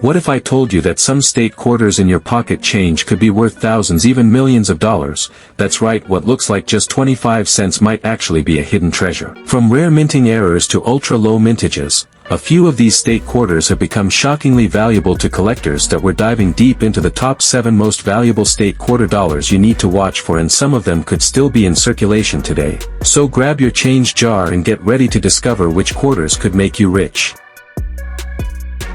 What if I told you that some state quarters in your pocket change could be worth thousands, even millions of dollars? That's right, what looks like just 25 cents might actually be a hidden treasure. From rare minting errors to ultra-low mintages, a few of these state quarters have become shockingly valuable to collectors that we're diving deep into the top 7 most valuable state quarter dollars you need to watch for, and some of them could still be in circulation today. So grab your change jar and get ready to discover which quarters could make you rich.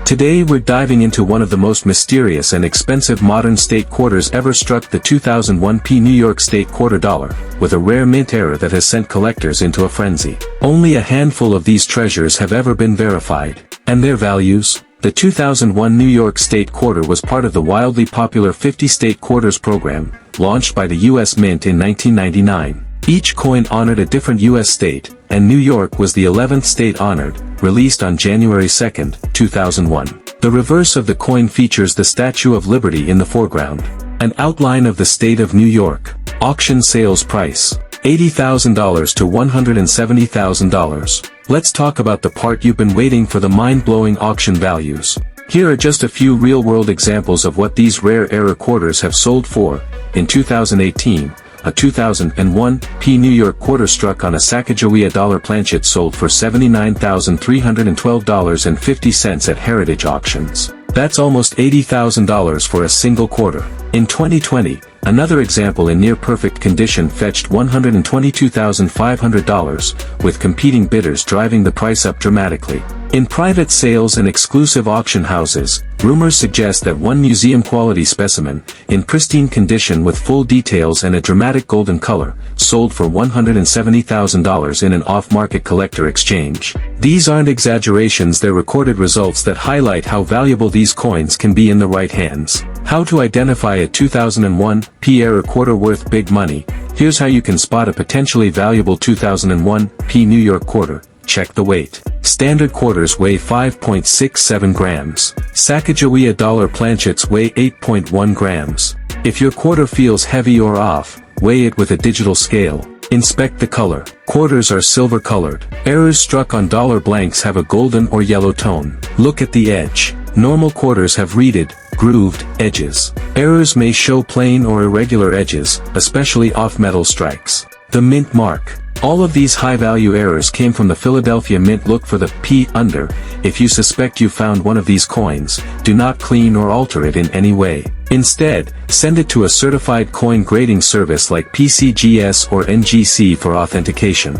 Today we're diving into one of the most mysterious and expensive modern state quarters ever struck, the 2001 New York State quarter dollar, with a rare mint error that has sent collectors into a frenzy. Only a handful of these treasures have ever been verified. And their values? The 2001 New York State quarter was part of the wildly popular 50 State Quarters program, launched by the U.S. Mint in 1999. Each coin honored a different U.S. state, and New York was the 11th state honored, released on January 2, 2001. The reverse of the coin features the Statue of Liberty in the foreground. An outline of the state of New York. Auction sales price: $80,000 to $170,000. Let's talk about the part you've been waiting for, the mind-blowing auction values. Here are just a few real-world examples of what these rare error quarters have sold for. In 2018, a 2001 New York quarter struck on a Sacagawea dollar planchet sold for $79,312.50 at Heritage Auctions. That's almost $80,000 for a single quarter. In 2020, another example in near-perfect condition fetched $122,500, with competing bidders driving the price up dramatically. In private sales and exclusive auction houses, rumors suggest that one museum-quality specimen, in pristine condition with full details and a dramatic golden color, sold for $170,000 in an off-market collector exchange. These aren't exaggerations, they're recorded results that highlight how valuable these coins can be in the right hands. How to identify a 2001 error quarter worth big money? Here's how you can spot a potentially valuable 2001 New York quarter. Check the weight. Standard quarters weigh 5.67 grams. Sacagawea dollar planchets weigh 8.1 grams. If your quarter feels heavy or off, weigh it with a digital scale. Inspect the color. Quarters are silver colored. Errors struck on dollar blanks have a golden or yellow tone. Look at the edge. Normal quarters have reeded, grooved edges. Errors may show plain or irregular edges, especially off metal strikes. The mint mark. All of these high-value errors came from the Philadelphia Mint. Look for the P under. If you suspect you found one of these coins, do not clean or alter it in any way. Instead, send it to a certified coin grading service like PCGS or NGC for authentication.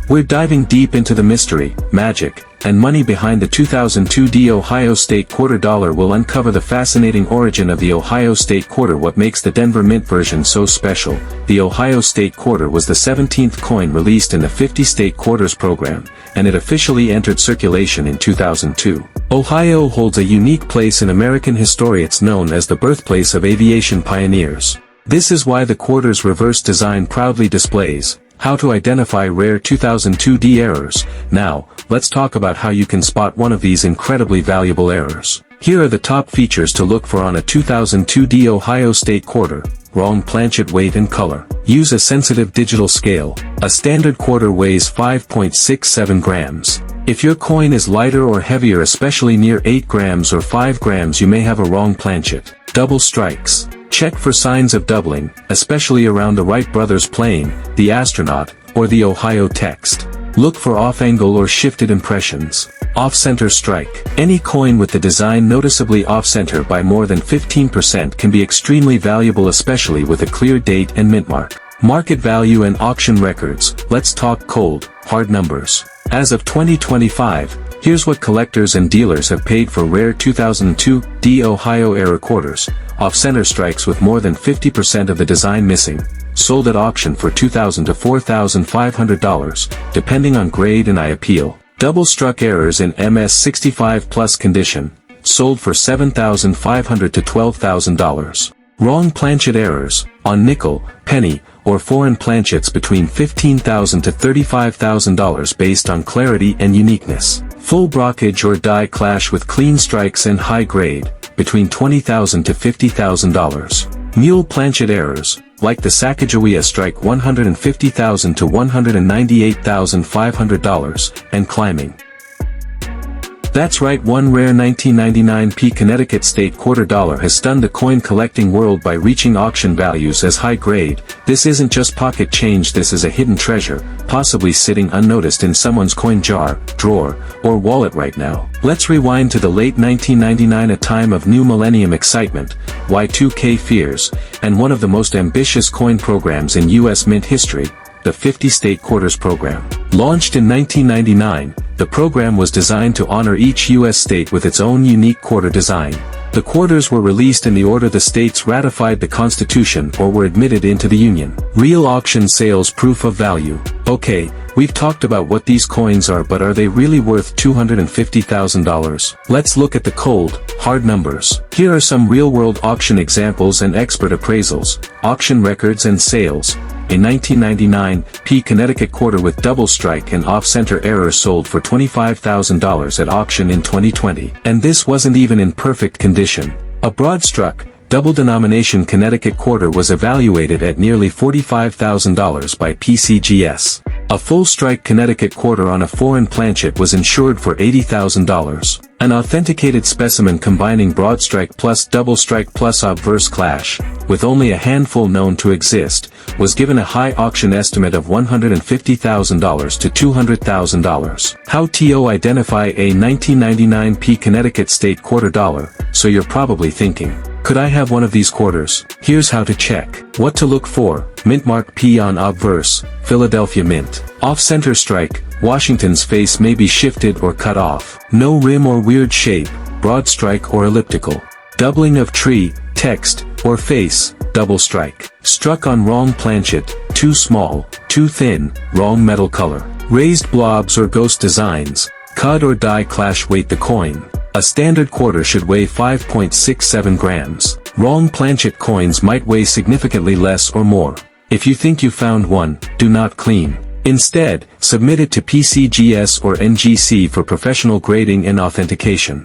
We're diving deep into the mystery, magic, and money behind the 2002 Ohio State quarter dollar. Will uncover the fascinating origin of the Ohio State quarter, what makes the Denver Mint version so special. The Ohio State quarter was the 17th coin released in the 50 State Quarters program, and it officially entered circulation in 2002. Ohio holds a unique place in American history. It's known as the birthplace of aviation pioneers. This is why the quarter's reverse design proudly displays how to identify rare 2002 errors. Now, let's talk about how you can spot one of these incredibly valuable errors. Here are the top features to look for on a 2002 Ohio State quarter. Wrong planchet weight and color. Use a sensitive digital scale. A standard quarter weighs 5.67 grams. If your coin is lighter or heavier, especially near 8 grams or 5 grams, you may have a wrong planchet. Double strikes. Check for signs of doubling, especially around the Wright brothers plane, the astronaut, or the Ohio text. Look for off-angle or shifted impressions. Off-center strike. Any coin with the design noticeably off-center by more than 15% can be extremely valuable, especially with a clear date and mint mark. Market value and auction records. Let's talk cold, hard numbers. As of 2025, here's what collectors and dealers have paid for rare 2002 Ohio era quarters. Off-center strikes with more than 50% of the design missing, sold at auction for $2,000 to $4,500, depending on grade and eye appeal. Double-struck errors in MS65 plus condition, sold for $7,500 to $12,000. Wrong planchet errors, on nickel, penny, or foreign planchets between $15,000 to $35,000 based on clarity and uniqueness. Full blockage or die clash with clean strikes and high grade, between $20,000 to $50,000. Mule planchet errors, like the Sacagawea strike, $150,000 to $198,500, and climbing. That's right, one rare 1999p Connecticut state quarter dollar has stunned the coin collecting world by reaching auction values as high grade. This isn't just pocket change, this is a hidden treasure, possibly sitting unnoticed in someone's coin jar, drawer, or wallet right now. Let's rewind to the late 1999, a time of new millennium excitement, Y2K fears, and one of the most ambitious coin programs in U.S. Mint history, the 50 State Quarters program. Launched in 1999, the program was designed to honor each U.S. state with its own unique quarter design. The quarters were released in the order the states ratified the Constitution or were admitted into the Union. Real auction sales proof of value. Okay, we've talked about what these coins are, but are they really worth $250,000? Let's look at the cold, hard numbers. Here are some real-world auction examples and expert appraisals, auction records and sales. A 1999 p Connecticut quarter with double strike and off-center error sold for $25,000 at auction in 2020. And this wasn't even in perfect condition. A broad-struck, double-denomination Connecticut quarter was evaluated at nearly $45,000 by PCGS. A full-strike Connecticut quarter on a foreign planchet was insured for $80,000. An authenticated specimen combining broad strike plus double strike plus obverse clash, with only a handful known to exist, was given a high auction estimate of $150,000 to $200,000. How to identify a 1999 p Connecticut state quarter dollar? So you're probably thinking, could I have one of these quarters? Here's how to check. What to look for: mint mark P on obverse, Philadelphia Mint. Off-center strike, Washington's face may be shifted or cut off. No rim or weird shape, broad strike or elliptical. Doubling of tree, text, or face, double strike. Struck on wrong planchet, too small, too thin, wrong metal color. Raised blobs or ghost designs, cut or die clash. Weight the coin. A standard quarter should weigh 5.67 grams. Wrong planchet coins might weigh significantly less or more. If you think you found one, do not clean. Instead, submit it to PCGS or NGC for professional grading and authentication.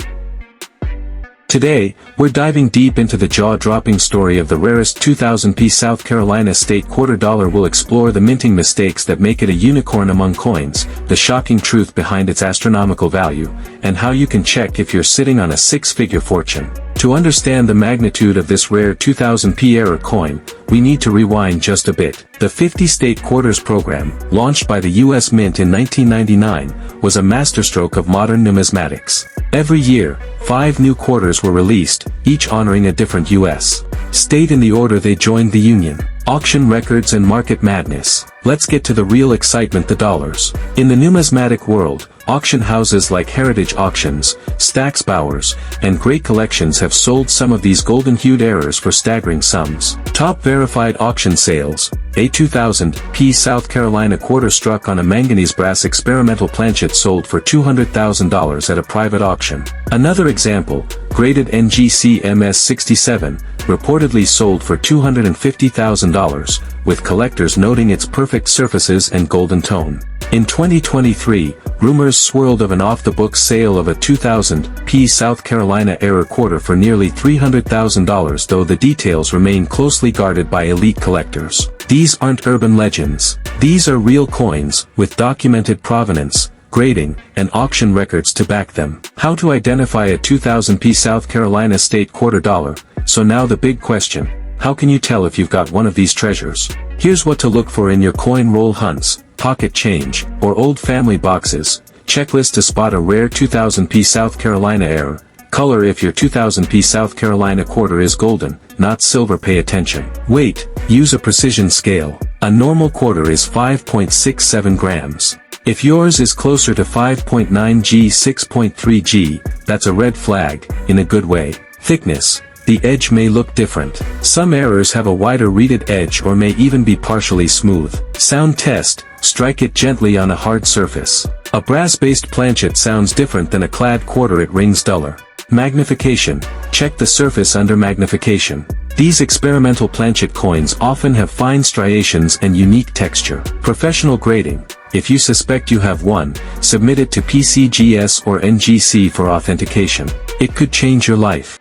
Today, we're diving deep into the jaw-dropping story of the rarest 2000p South Carolina state quarter dollar. We'll explore the minting mistakes that make it a unicorn among coins, the shocking truth behind its astronomical value, and how you can check if you're sitting on a six-figure fortune. To understand the magnitude of this rare 2000p era coin, we need to rewind just a bit. The 50 State Quarters program, launched by the U.S. Mint in 1999, was a masterstroke of modern numismatics. Every year, 5 new quarters were released, each honoring a different U.S. state in the order they joined the Union. Auction records and market madness. Let's get to the real excitement: the dollars. In the numismatic world, auction houses like Heritage Auctions, Stack's Bowers, and Great Collections have sold some of these golden-hued errors for staggering sums. Top verified auction sales: a 2000p South Carolina quarter struck on a manganese brass experimental planchet sold for $200,000 at a private auction. Another example, graded NGC MS67, reportedly sold for $250,000, with collectors noting its perfect surfaces and golden tone. In 2023, rumors swirled of an off-the-books sale of a 2000p South Carolina era quarter for nearly $300,000, though the details remain closely guarded by elite collectors. These aren't urban legends. These are real coins, with documented provenance, grading, and auction records to back them. How to identify a 2000p South Carolina state quarter dollar? So now the big question: how can you tell if you've got one of these treasures? Here's what to look for in your coin roll hunts: pocket change, or old family boxes. Checklist to spot a rare 2000p South Carolina era. Color: if your 2000p South Carolina quarter is golden, not silver, pay attention. Weight: use a precision scale. A normal quarter is 5.67 grams. If yours is closer to 5.9 g, 6.3 g, that's a red flag, in a good way. Thickness: the edge may look different. Some errors have a wider reeded edge or may even be partially smooth. Sound test: strike it gently on a hard surface. A brass-based planchet sounds different than a clad quarter, it rings duller. Magnification: check the surface under magnification. These experimental planchet coins often have fine striations and unique texture. Professional grading: if you suspect you have one, submit it to PCGS or NGC for authentication. It could change your life.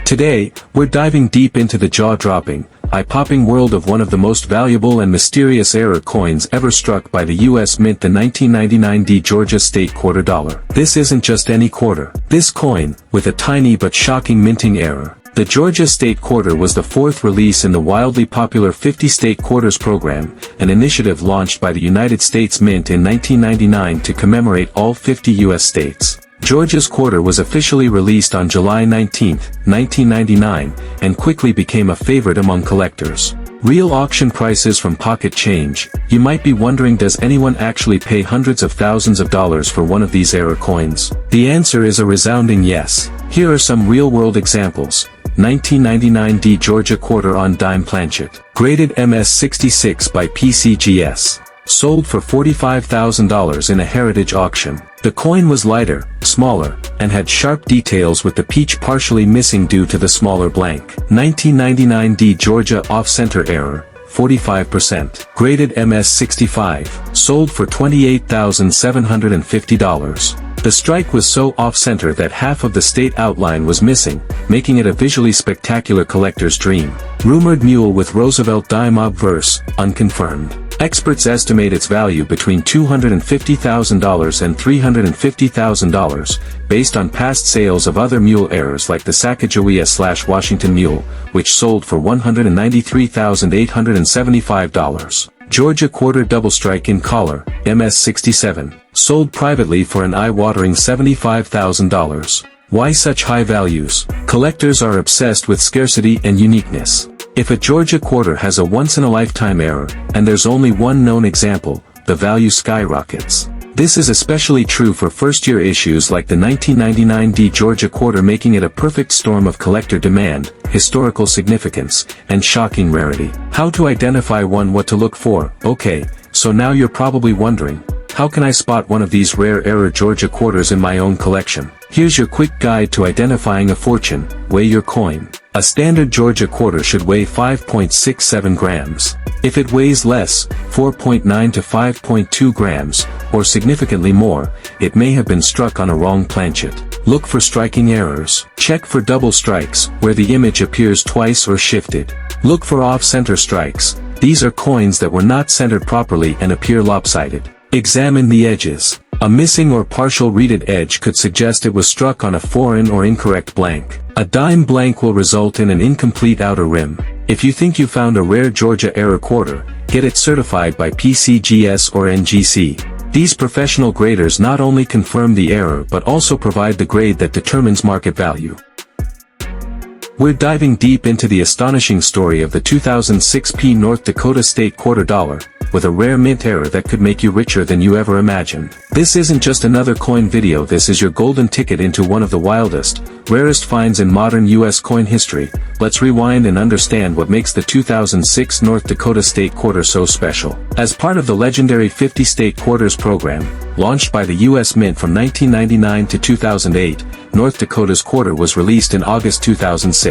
Today, we're diving deep into the jaw-dropping, eye-popping world of one of the most valuable and mysterious error coins ever struck by the U.S. Mint, the 1999 Georgia State Quarter Dollar. This isn't just any quarter. This coin, with a tiny but shocking minting error. The Georgia State Quarter was the fourth release in the wildly popular 50 State Quarters program, an initiative launched by the United States Mint in 1999 to commemorate all 50 U.S. states. Georgia's quarter was officially released on July 19, 1999, and quickly became a favorite among collectors. Real auction prices from pocket change. You might be wondering, does anyone actually pay hundreds of thousands of dollars for one of these error coins? The answer is a resounding yes. Here are some real-world examples. 1999 Georgia Quarter on dime planchet. Graded MS66 by PCGS. Sold for $45,000 in a heritage auction. The coin was lighter, smaller, and had sharp details, with the peach partially missing due to the smaller blank. 1999 Georgia off-center error, 45%. Graded MS65. Sold for $28,750. The strike was so off-center that half of the state outline was missing, making it a visually spectacular collector's dream. Rumored mule with Roosevelt dime obverse, unconfirmed. Experts estimate its value between $250,000 and $350,000, based on past sales of other mule errors like the Sacagawea/Washington mule, which sold for $193,875. Georgia Quarter Double Strike in Collar, MS67. Sold privately for an eye-watering $75,000. Why such high values? Collectors are obsessed with scarcity and uniqueness. If a Georgia quarter has a once-in-a-lifetime error, and there's only one known example, the value skyrockets. This is especially true for first-year issues like the 1999 Georgia Quarter, making it a perfect storm of collector demand, historical significance, and shocking rarity. How to identify one? What to look for? Okay, so now you're probably wondering, how can I spot one of these rare error Georgia quarters in my own collection? Here's your quick guide to identifying a fortune. Weigh your coin. A standard Georgia quarter should weigh 5.67 grams. If it weighs less, 4.9 to 5.2 grams, or significantly more, it may have been struck on a wrong planchet. Look for striking errors. Check for double strikes, where the image appears twice or shifted. Look for off-center strikes. These are coins that were not centered properly and appear lopsided. Examine the edges. A missing or partial reeded edge could suggest it was struck on a foreign or incorrect blank. A dime blank will result in an incomplete outer rim. If you think you found a rare Georgia error quarter, get it certified by PCGS or NGC. These professional graders not only confirm the error but also provide the grade that determines market value. We're diving deep into the astonishing story of the 2006 North Dakota State Quarter Dollar, with a rare mint error that could make you richer than you ever imagined. This isn't just another coin video, this is your golden ticket into one of the wildest, rarest finds in modern U.S. coin history. Let's rewind and understand what makes the 2006 North Dakota State Quarter so special. As part of the legendary 50 State Quarters program, launched by the U.S. Mint from 1999 to 2008, North Dakota's quarter was released in August 2006.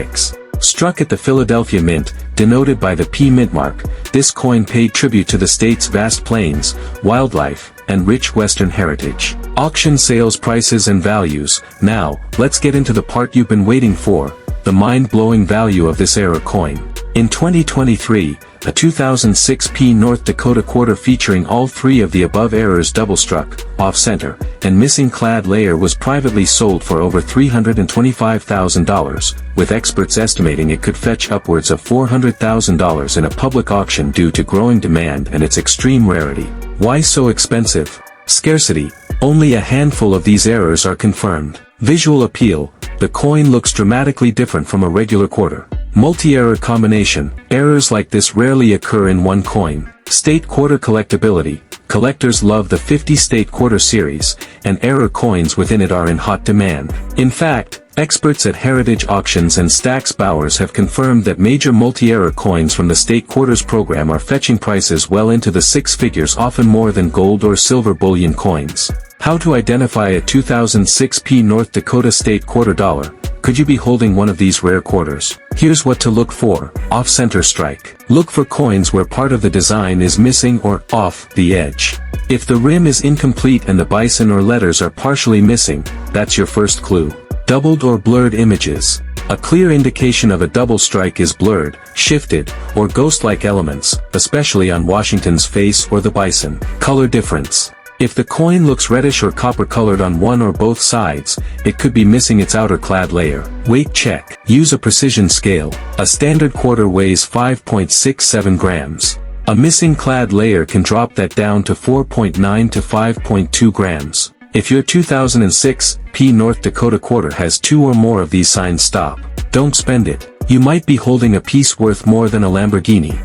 Struck at the Philadelphia Mint, denoted by the P Mint mark, this coin paid tribute to the state's vast plains, wildlife, and rich Western heritage. Auction sales prices and values. Now, let's get into the part you've been waiting for, the mind-blowing value of this error coin. In 2023, a 2006 North Dakota quarter featuring all three of the above errors, double struck, off-center, and missing clad layer, was privately sold for over $325,000, with experts estimating it could fetch upwards of $400,000 in a public auction due to growing demand and its extreme rarity. Why so expensive? Scarcity. Only a handful of these errors are confirmed. Visual appeal. The coin looks dramatically different from a regular quarter. Multi-error combination. Errors like this rarely occur in one coin. State quarter collectability. Collectors love the 50 State Quarter series, and error coins within it are in hot demand. In fact, experts at Heritage Auctions and Stax Bowers have confirmed that major multi-error coins from the State Quarters program are fetching prices well into the six figures, often more than gold or silver bullion coins. How to identify a 2006 North Dakota State Quarter Dollar? Could you be holding one of these rare quarters? Here's what to look for. Off-center strike. Look for coins where part of the design is missing or off the edge. If the rim is incomplete and the bison or letters are partially missing, that's your first clue. Doubled or blurred images. A clear indication of a double strike is blurred, shifted, or ghost-like elements, especially on Washington's face or the bison. Color difference. If the coin looks reddish or copper-colored on one or both sides, it could be missing its outer clad layer. Weight check. Use a precision scale. A standard quarter weighs 5.67 grams. A missing clad layer can drop that down to 4.9 to 5.2 grams. If your 2006 North Dakota quarter has 2 or more of these signs, stop. Don't spend it. You might be holding a piece worth more than a Lamborghini.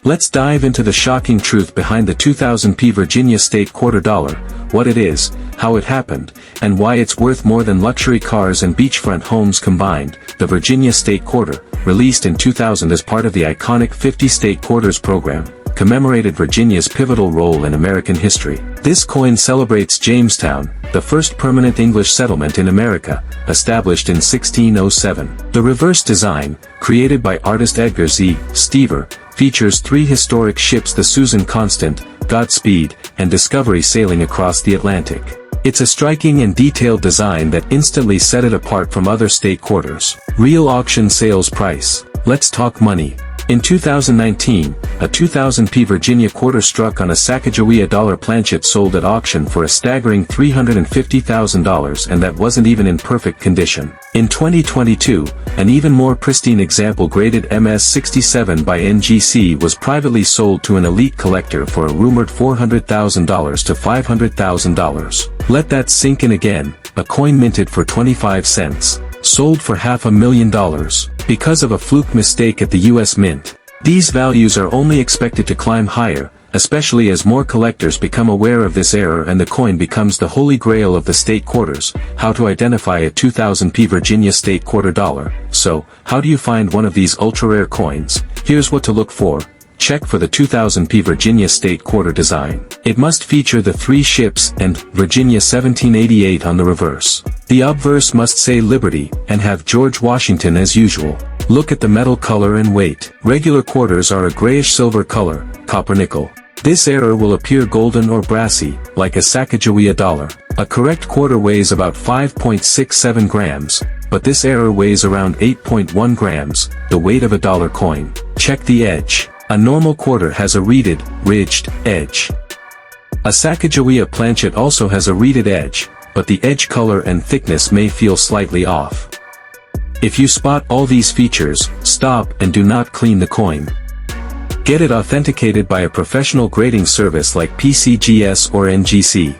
Let's dive into the shocking truth behind the 2000 Virginia state quarter dollar, what it is, how it happened, and why it's worth more than luxury cars and beachfront homes combined. The Virginia state quarter, released in 2000 as part of the iconic 50 state quarters program, commemorated Virginia's pivotal role in American history. This coin celebrates Jamestown, the first permanent English settlement in America, established in 1607. The reverse design, created by artist Edgar Z. Stever, features 3 historic ships: the Susan Constant, Godspeed, and Discovery sailing across the Atlantic. It's a striking and detailed design that instantly set it apart from other state quarters. Real auction sales price. Let's talk money. In 2019, a 2000 Virginia quarter struck on a Sacagawea dollar planchet sold at auction for a staggering $350,000, and that wasn't even in perfect condition. In 2022, an even more pristine example graded MS-67 by NGC was privately sold to an elite collector for a rumored $400,000 to $500,000. Let that sink in again. A coin minted for 25 cents. Sold for $500,000. Because of a fluke mistake at the U.S. Mint. These values are only expected to climb higher, especially as more collectors become aware of this error and the coin becomes the holy grail of the state quarters. How to identify a 2000 Virginia state quarter dollar. So, how do you find one of these ultra-rare coins? Here's what to look for. Check for the 2000 Virginia state quarter design. It must feature the 3 ships and Virginia 1788 on the reverse. The obverse must say Liberty and have George Washington as usual. Look at the metal color and weight. Regular quarters are a grayish-silver color, copper nickel. This error will appear golden or brassy, like a Sacagawea dollar. A correct quarter weighs about 5.67 grams, but this error weighs around 8.1 grams, the weight of a dollar coin. Check the edge. A normal quarter has a reeded, ridged edge. A Sacagawea planchet also has a reeded edge, but the edge color and thickness may feel slightly off. If you spot all these features, stop and do not clean the coin. Get it authenticated by a professional grading service like PCGS or NGC.